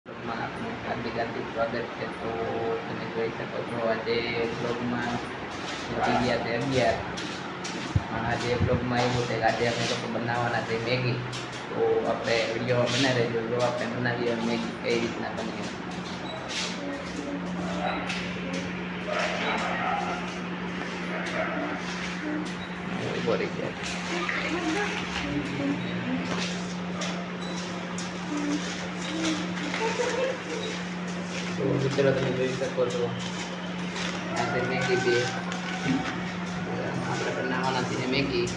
બ્લોગમાં આપનું હાર્દિક સ્વાગત છે. તો તમે જોઈ શકો છો આજે બ્લોગમાં વધી ગયા છે 11. પણ આજે બ્લોગમાં એવું છે કે આજે આપણે લોકો બનાવવાના છે મેગી. તો આપણે વિડીયો બનાવી રહેજો જો આપણે બનાવીએ મેગી કઈ રીતના બની. બોરી ગયા તો મિત્રો તમે જોઈ શકો છો આજે મેગી બે આપણે બનાવવાના છે મેગી.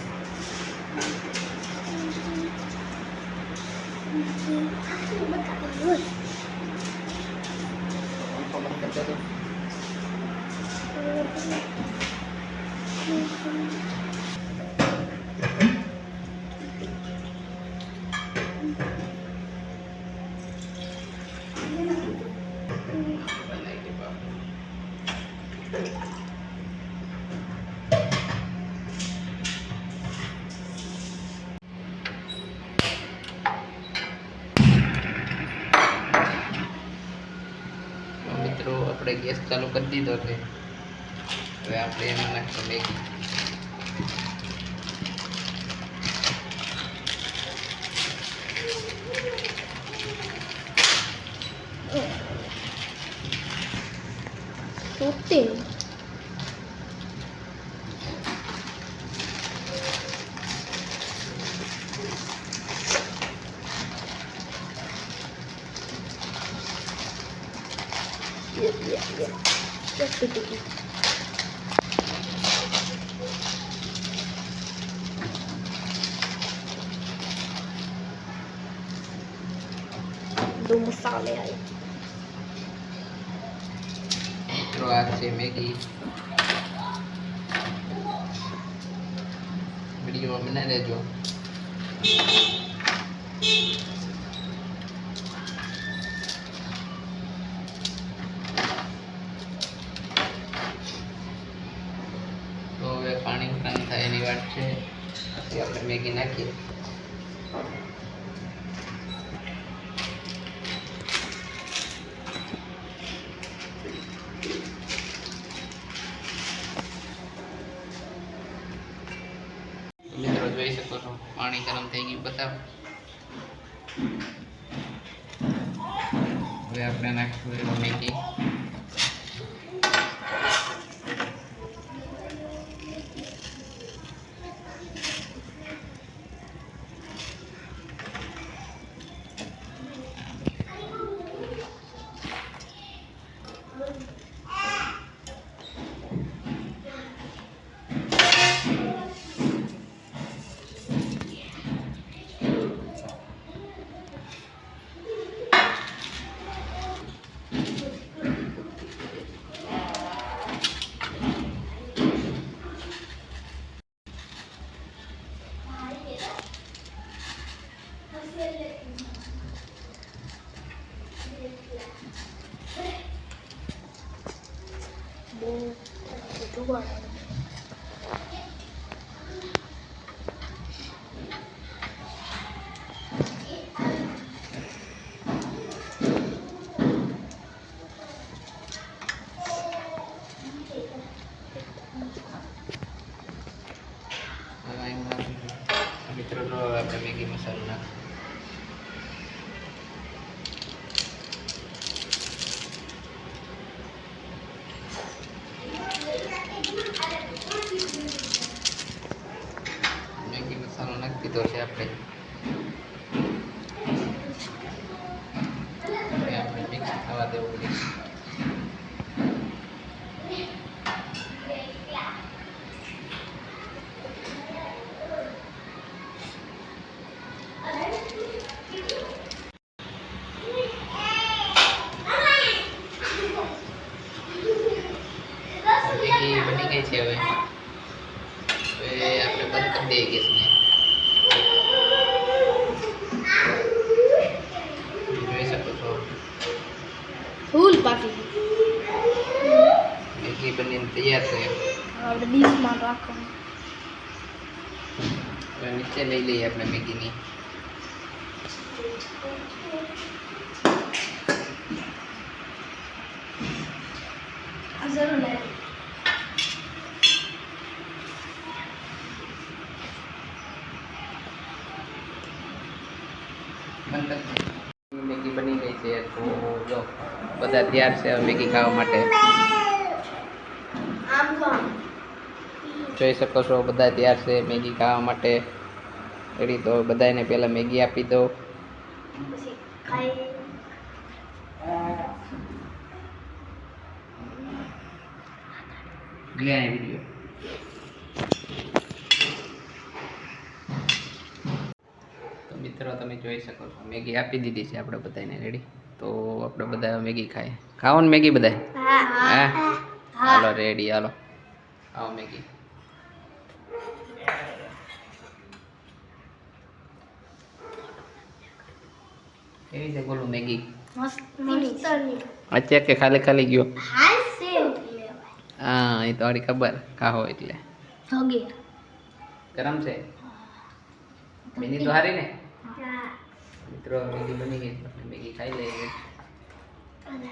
મિત્રો આપણે ગેસ ચાલુ કરી દીધો છે. હવે આપણે એમાં નાખીશું મેગી. दो मसाले आए મિત્રો આ છે મેગી. વિડીયો બનાવી લેજો. તો હવે પાણી થાય એની વાત છે. પછી આપણે મેગી નાખીએ. મિત્રો જોઈ શકો છો પાણી ગરમ થઈ ગયું. બતાવો. હવે આપણે નાખીશું મેગી. મિત્રો આપણે મેગી મસાલો નાખ. મેગી મસાલો નાખી દીધો છે આપણે. આપણે મિક્સ થવા દેવું પડે. બની ગઈ છે. હવે આપણે બંધ કરી દઈએ ગેસને. જોઈ શકો છો ફૂલ પાકી મેગી બનીને તૈયાર છે. આપણે ડીશમાં રાખવાનું. હવે નીચે લઈ લઈએ આપણે મેગીની. છે. તો જો બધા તૈયાર છે હવે મેગી ખાવા માટે. જોઈ શકો છો બધા તૈયાર છે મેગી ખાવા માટે રેડી. તો બધાને પહેલા મેગી આપી દો. પછી ખાઈ ગયા વિડીયો તો મિત્રો તમે જોઈ શકો છો મેગી આપી દીધી છે આપણે બધાને રેડી. તો આપણે બધા મેગી ખાઈએ. ખાઓ ને મેગી બધા? હા હાલો રેડી હાલો આવો મેગી. કેવી છે બોલું મેગી? મસ્ત અત્યારે કે ખાલી ખાલી ગયો? હાય સેવ લેવાય હા એ તો આડી ખબર ખાઓ એટલે જોગે ગરમ છે. મેગી તો હારી ને હા મિત્રો મેગી બની ગઈ. મેગી ખાઈ લઈએ. અરે